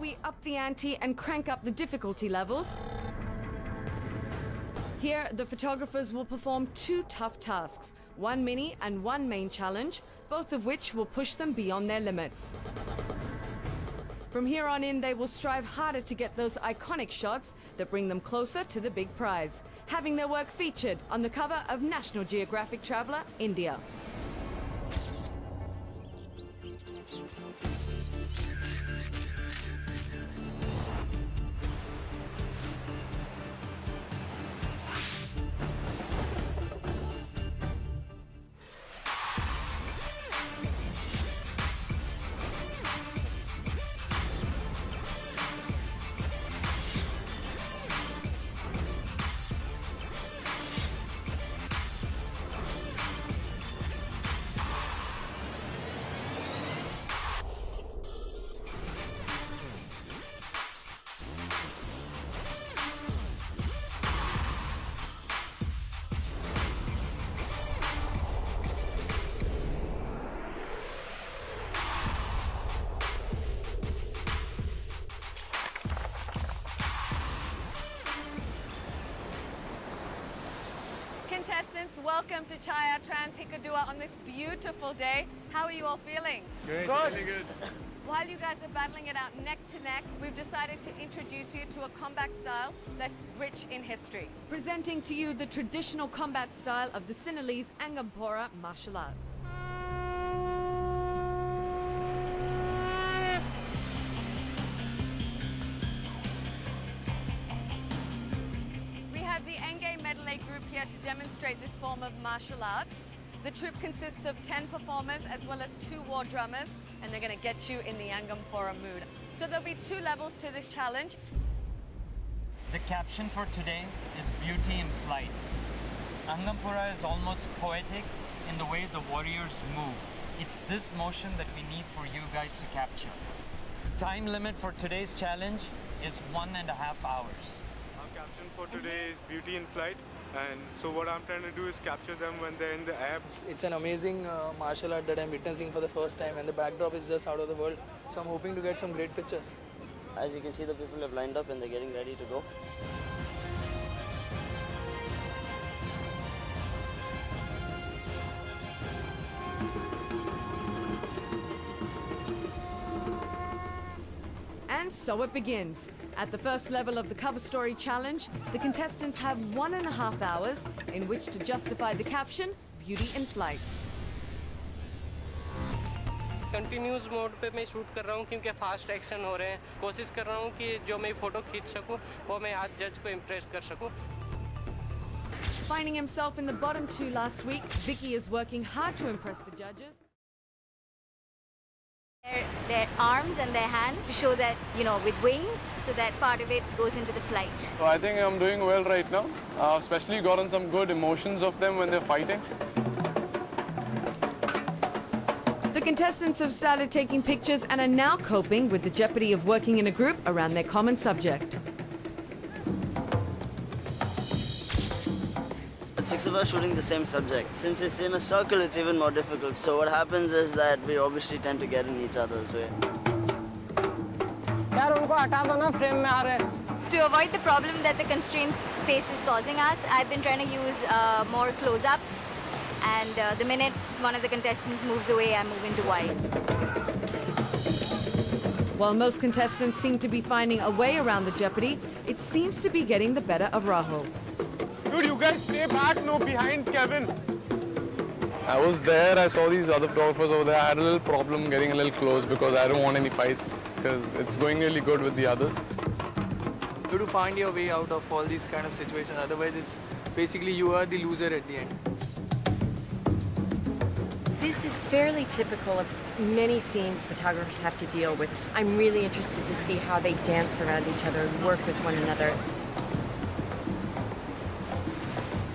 we up the ante and crank up the difficulty levels. Here, the photographers will perform 2 tough tasks, one mini and one main challenge, both of which will push them beyond their limits. From here on in, they will strive harder to get those iconic shots that bring them closer to the big prize, having their work featured on the cover of National Geographic Traveller, India. Contestants, welcome to Chaya Trans Hikadua on this beautiful day. How are you all feeling? Good. Really good. While you guys are battling it out neck to neck, we've decided to introduce you to a combat style that's rich in history. Presenting to you the traditional combat style of the Sinhalese Angampora martial arts. Group here to demonstrate this form of martial arts. The troupe consists of 10 performers as well as 2 war drummers, and they're going to get you in the Angampora mood. So there'll be 2 levels to this challenge. The caption for today is Beauty in Flight. Angampora is almost poetic in the way the warriors move. It's this motion that we need for you guys to capture. Time limit for today's challenge is 1.5 hours. Our caption for today is Beauty in Flight. And so what I'm trying to do is capture them when they're in the air. It's an amazing martial art that I'm witnessing for the first time, and the backdrop is just out of the world. So I'm hoping to get some great pictures. As you can see, the people have lined up and they're getting ready to go. And so it begins. At the first level of the cover story challenge, the contestants have 1.5 hours in which to justify the caption, Beauty in Flight. Continuous mode पे मैं shoot कर रहा हूँ क्योंकि fast action हो रहे हैं. कोशिश कर रहा हूँ कि जो मैं फोटो खींच सकूँ वो मैं आज जज को इम्प्रेस कर सकूँ. Finding himself in the bottom 2 last week, Vicky is working hard to impress the judges. Their arms and their hands to show that, you know, with wings, so that part of it goes into the flight. So I think I'm doing well right now. Especially gotten some good emotions of them when they're fighting. The contestants have started taking pictures and are now coping with the jeopardy of working in a group around their common subject. 6 of us shooting the same subject. Since it's in a circle, it's even more difficult. So what happens is that we obviously tend to get in each other's way. To avoid the problem that the constrained space is causing us, I've been trying to use more close-ups. And the minute one of the contestants moves away, I move into wide. While most contestants seem to be finding a way around the jeopardy, it seems to be getting the better of Rahul. Dude, you guys stay back, no, behind Kevin. I was there, I saw these other photographers over there. I had a little problem getting a little close because I don't want any fights because it's going really good with the others. You have to find your way out of all these kind of situations. Otherwise, it's basically you are the loser at the end. This is fairly typical of many scenes photographers have to deal with. I'm really interested to see how they dance around each other and work with one another.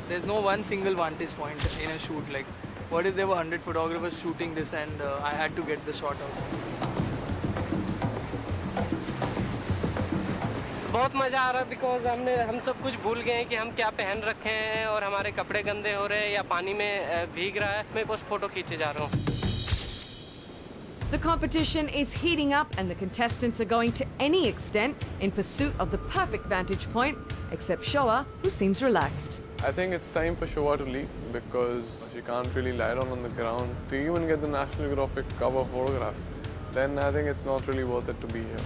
There's no one single vantage point in a shoot. Like, what if there were 100 photographers shooting this and I had to get the shot out? बहुत मजा आ रहा है because हम सब कुछ भूल गए हैं कि हम क्या पहन रखे हैं और हमारे कपड़े गंदे हो रहे हैं या पानी में भीग रहा है. मैं बस फोटो खींचे जा रहा हूँ. The competition is heating up and the contestants are going to any extent in pursuit of the perfect vantage point, except Shoa, who seems relaxed. I think it's time for Shoa to leave because she can't really lie down on the ground to even get the National Geographic cover photograph. Then I think it's not really worth it to be here.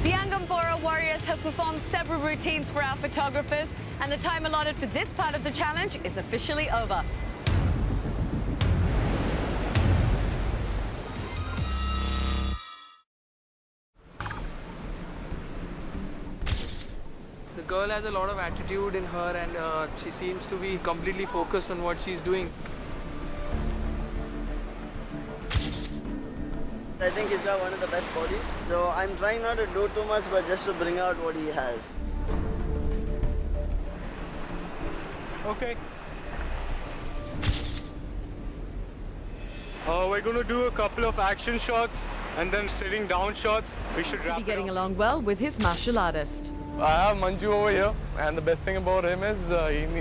The Angampora warriors have performed several routines for our photographers, and the time allotted for this part of the challenge is officially over. The girl has a lot of attitude in her, and she seems to be completely focused on what she's doing. I think he's got one of the best bodies. So I'm trying not to do too much, but just to bring out what he has. Okay. We're going to do a couple of action shots and then sitting down shots. We should wrap Be it getting up. along well with his martial artist. I have Manju over here, and the best thing about him is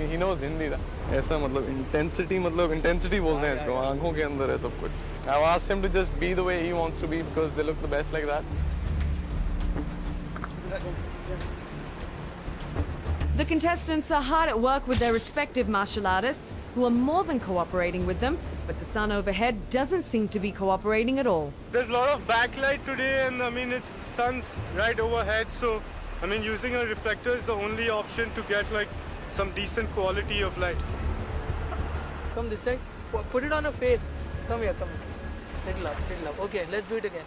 he knows Hindi. ऐसा मतलब intensity बोलते हैं इसको, आंखों के अंदर है सब कुछ. I've asked him to just be the way he wants to be because they look the best like that. The contestants are hard at work with their respective martial artists, who are more than cooperating with them, but the sun overhead doesn't seem to be cooperating at all. There's a lot of backlight today, and I mean, it's sun's right overhead, so I mean, using a reflector is the only option to get like some decent quality of light. Come this side. Put it on her face. Come here, come here. Little up, little up. Okay, let's do it again.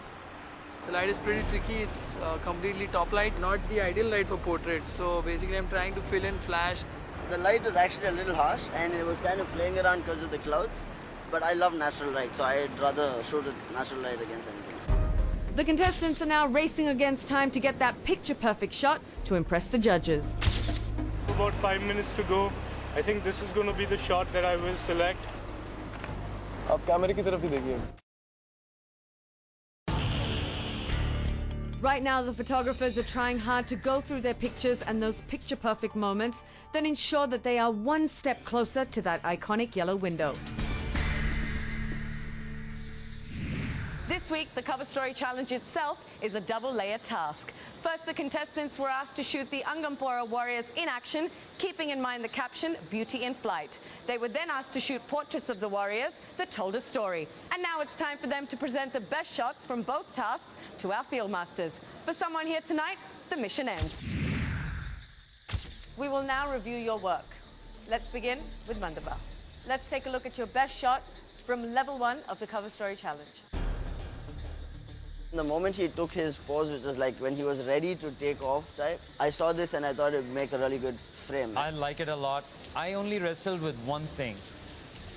The light is pretty tricky. It's completely top light, not the ideal light for portraits. So basically I'm trying to fill in flash. The light is actually a little harsh and it was kind of playing around because of the clouds. But I love natural light, so I'd rather shoot with natural light against anything. The contestants are now racing against time to get that picture-perfect shot to impress the judges. About 5 minutes to go. I think this is going to be the shot that I will select. आप कैमरे की तरफ ही देखिए. Right now, the photographers are trying hard to go through their pictures and those picture-perfect moments, then ensure that they are one step closer to that iconic yellow window. This week, the cover story challenge itself is a double-layer task. First, the contestants were asked to shoot the Angampora warriors in action, keeping in mind the caption, "Beauty in Flight." They were then asked to shoot portraits of the warriors that told a story. And now it's time for them to present the best shots from both tasks to our field masters. For someone here tonight, the mission ends. We will now review your work. Let's begin with Mandaba. Let's take a look at your best shot from level 1 of the cover story challenge. The moment he took his pose, which was like when he was ready to take off type, I saw this and I thought it would make a really good frame. I like it a lot. I only wrestled with one thing.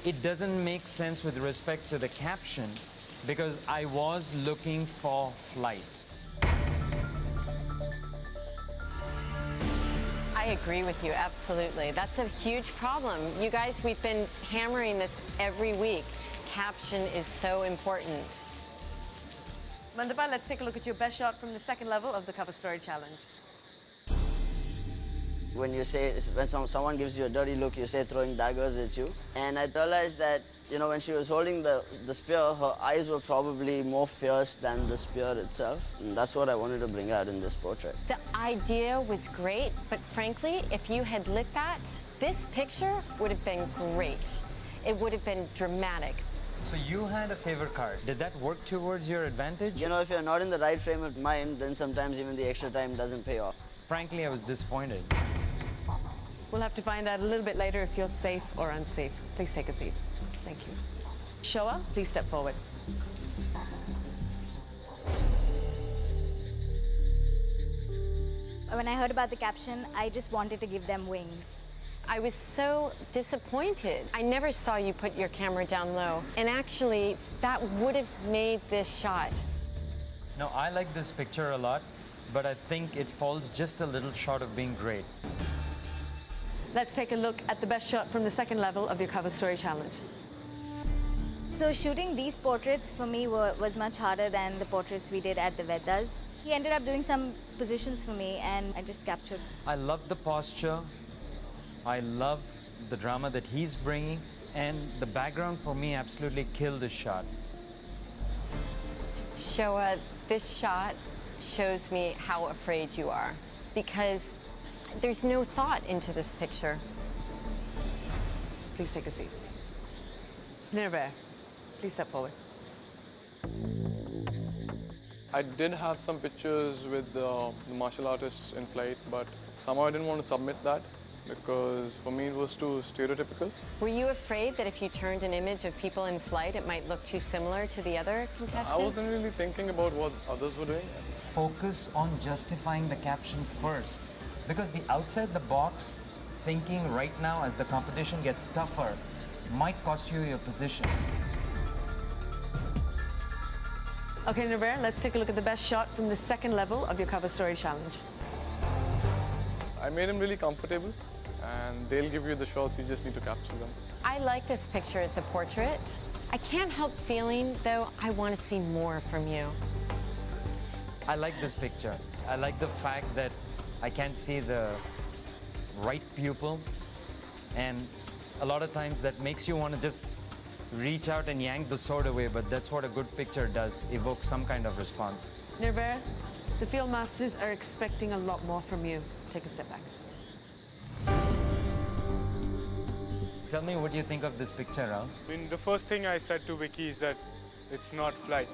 It doesn't make sense with respect to the caption because I was looking for flight. I agree with you, absolutely. That's a huge problem. You guys, we've been hammering this every week. Caption is so important. Mandaba, let's take a look at your best shot from the second level of the cover story challenge. When you say, when someone gives you a dirty look, you say throwing daggers at you. And I realized that, you know, when she was holding the spear, her eyes were probably more fierce than the spear itself. And that's what I wanted to bring out in this portrait. The idea was great, but frankly, if you had lit that, this picture would have been great. It would have been dramatic. So you had a favor card. Did that work towards your advantage? You know, if you're not in the right frame of mind, then sometimes even the extra time doesn't pay off. Frankly, I was disappointed. We'll have to find out a little bit later if you're safe or unsafe. Please take a seat. Thank you. Shoa, please step forward. When I heard about the caption, I just wanted to give them wings. I was so disappointed. I never saw you put your camera down low. And actually, that would have made this shot. No, I like this picture a lot, but I think it falls just a little short of being great. Let's take a look at the best shot from the second level of your cover story challenge. So shooting these portraits for me was much harder than the portraits we did at the Vedas. He ended up doing some positions for me and I just captured. I love the posture. I love the drama that he's bringing, and the background for me absolutely killed the shot. Showa, this shot shows me how afraid you are, because there's no thought into this picture. Please take a seat. Nirvana, please step forward. I did have some pictures with the martial artists in flight, but somehow I didn't want to submit that because for me it was too stereotypical. Were you afraid that if you turned an image of people in flight, it might look too similar to the other contestants? I wasn't really thinking about what others were doing. Focus on justifying the caption first, because the outside the box thinking right now as the competition gets tougher might cost you your position. Okay, Nirvana, let's take a look at the best shot from the second level of your cover story challenge. I made him really comfortable, and they'll give you the shots, you just need to capture them. I like this picture as a portrait. I can't help feeling, though, I want to see more from you. I like this picture. I like the fact that I can't see the right pupil, and a lot of times that makes you want to just reach out and yank the sword away, but that's what a good picture does, evoke some kind of response. Nirvana, the field masters are expecting a lot more from you. Take a step back. Tell me what you think of this picture, Raul. I mean, the first thing I said to Vicky is that it's not flight.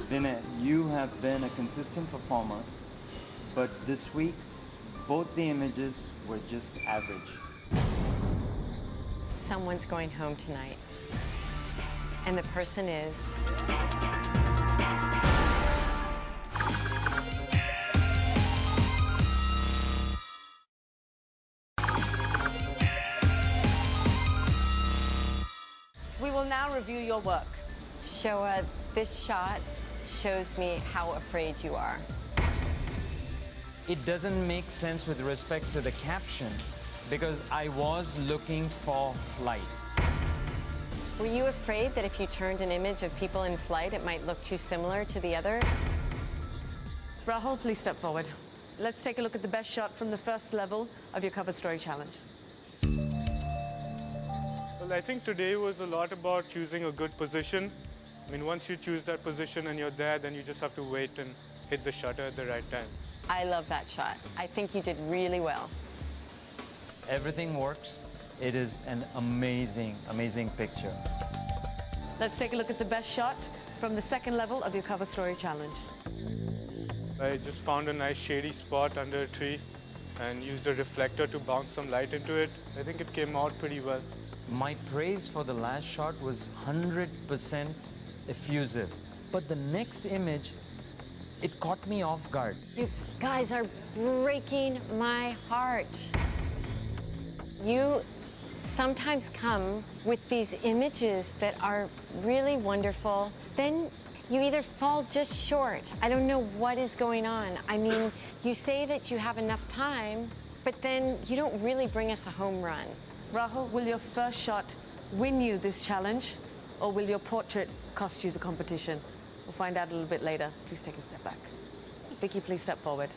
Vinay, you have been a consistent performer, but this week, both the images were just average. Someone's going home tonight, and the person is... We will now review your work. Showa, this shot shows me how afraid you are. It doesn't make sense with respect to the caption, because I was looking for flight. Were you afraid that if you turned an image of people in flight, it might look too similar to the others? Rahul, please step forward. Let's take a look at the best shot from the first level of your cover story challenge. Well, I think today was a lot about choosing a good position. I mean, once you choose that position and you're there, then you just have to wait and hit the shutter at the right time. I love that shot. I think you did really well. Everything works. It is an amazing, amazing picture. Let's take a look at the best shot from the second level of your cover story challenge. I just found a nice shady spot under a tree and used a reflector to bounce some light into it. I think it came out pretty well. My praise for the last shot was 100% effusive, but the next image, it caught me off guard. You guys are breaking my heart. You sometimes come with these images that are really wonderful. Then you either fall just short. I don't know what is going on. I mean, you say that you have enough time, but then you don't really bring us a home run. Rahul, will your first shot win you this challenge, or will your portrait cost you the competition? We'll find out a little bit later. Please take a step back. Vicky, please step forward.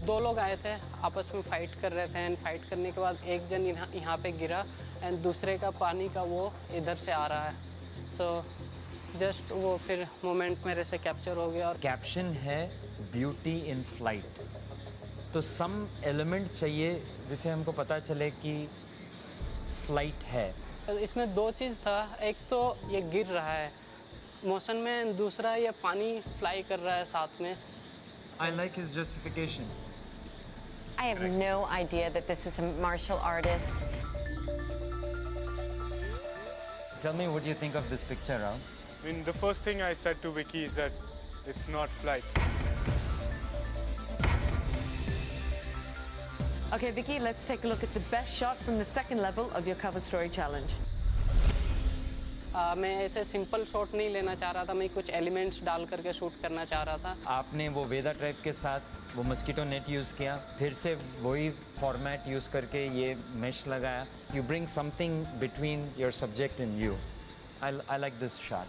दो लोग आए थे, आपस में fight कर रहे थे, and fight करने के बाद एक जन यहाँ पे गिरा एंड दूसरे का पानी का वो इधर से आ रहा है. सो जस्ट वो फिर मोमेंट मेरे से कैप्चर हो गया. और कैप्शन है ब्यूटी इन फ्लाइट, तो सम एलिमेंट चाहिए जिसे हमको पता चले कि फ्लाइट है. इसमें दो चीज़ था, एक तो ये गिर रहा है मोशन में, दूसरा ये पानी फ्लाई कर रहा है साथ में. I like his justification. I have no idea that this is a martial artist. Tell me what you think of this picture, Raul. I mean, the first thing I said to Vicky is that it's not flight. Okay, Vicky, let's take a look at the best shot from the second level of your cover story challenge. मैं ऐसे simple shot नहीं लेना चाह रहा था, मैं कुछ elements डाल करके शूट करना चाह रहा था. आपने वो वेदा ट्रैप के साथ वो मस्कीटो नेट यूज़ किया, फिर से वही फॉर्मेट यूज़ करके ये मेश लगाया. You bring something between your subject and you. I like this shot.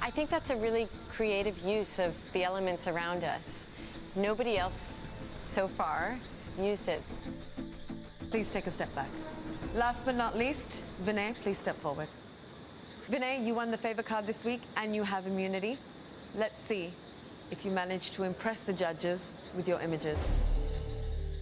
I think that's a really creative use of the elements around us. Nobody else so far used it. Please take a step back. Last but not least, Vinay, please step forward. Vinay, you won the favor card this week and you have immunity. Let's see if you manage to impress the judges with your images.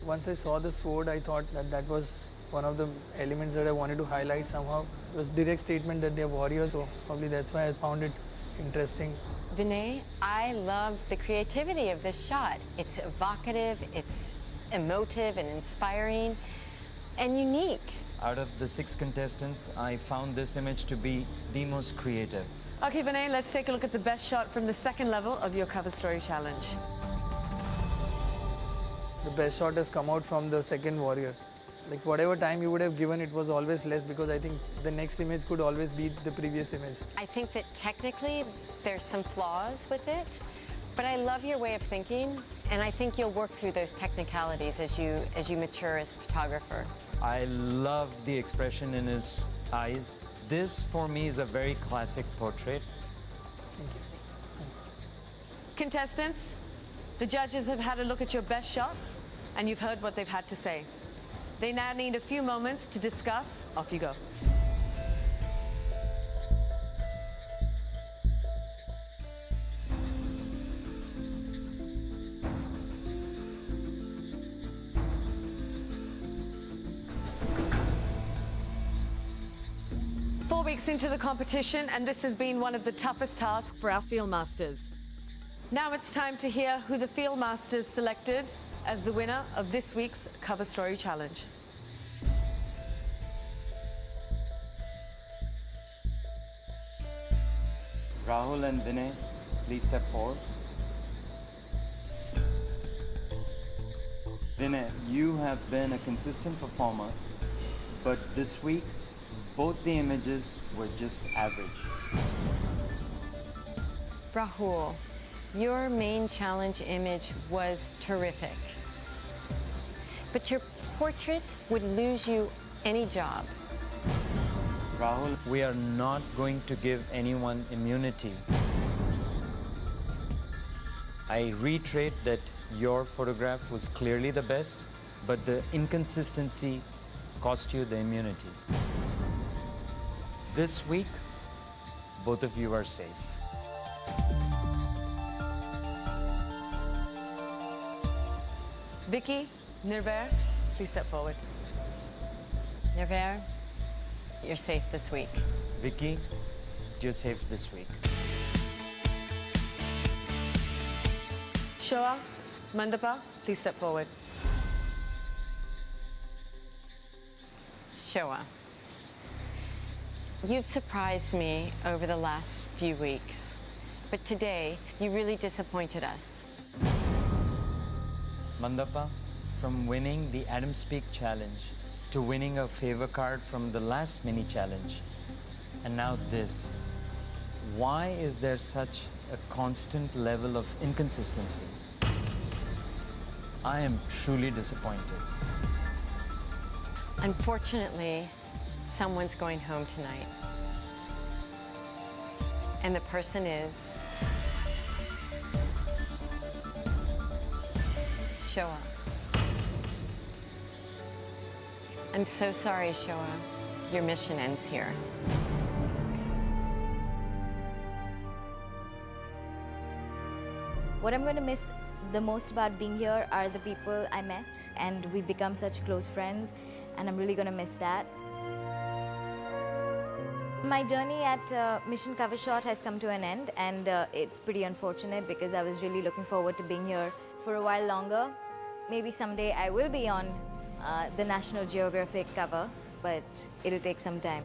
Once I saw the sword, I thought that was one of the elements that I wanted to highlight somehow. It was a direct statement that they're warriors, so probably that's why I found it interesting. Vinay, I love the creativity of this shot. It's evocative, it's emotive and inspiring and unique. Out of the 6 contestants, I found this image to be the most creative. Okay, Vinay, let's take a look at the best shot from the second level of your cover story challenge. The best shot has come out from the second warrior. Like whatever time you would have given, it was always less because I think the next image could always beat the previous image. I think that technically there's some flaws with it, but I love your way of thinking, and I think you'll work through those technicalities as you mature as a photographer. I love the expression in his eyes. This, for me, is a very classic portrait. Thank you. Contestants, the judges have had a look at your best shots and you've heard what they've had to say. They now need a few moments to discuss. Off you go. Four weeks into the competition, and this has been one of the toughest tasks for our field masters. Now it's time to hear who the field masters selected as the winner of this week's Cover Story Challenge. Rahul and Vinay, please step forward. Vinay, you have been a consistent performer, but this week, both the images were just average. Rahul, your main challenge image was terrific, but your portrait would lose you any job. Rahul, we are not going to give anyone immunity. I reiterate that your photograph was clearly the best, but the inconsistency cost you the immunity. This week, both of you are safe. Vicky, Nirvair, please step forward. Nirvair, you're safe this week. Vicky, you're safe this week. Shoa, Mandapa, please step forward. Shoa, you've surprised me over the last few weeks, but today you really disappointed us. Mandapa, from winning the Adam Speak Challenge to winning a favor card from the last mini challenge, and now this, why is there such a constant level of inconsistency? I am truly disappointed. Unfortunately, someone's going home tonight. And the person is Shoa. I'm so sorry, Shoa. Your mission ends here. What I'm going to miss the most about being here are the people I met, and we become such close friends, and I'm really going to miss that. My journey at Mission Covershot has come to an end, and it's pretty unfortunate because I was really looking forward to being here for a while longer. Maybe someday I will be on the National Geographic cover, but it'll take some time.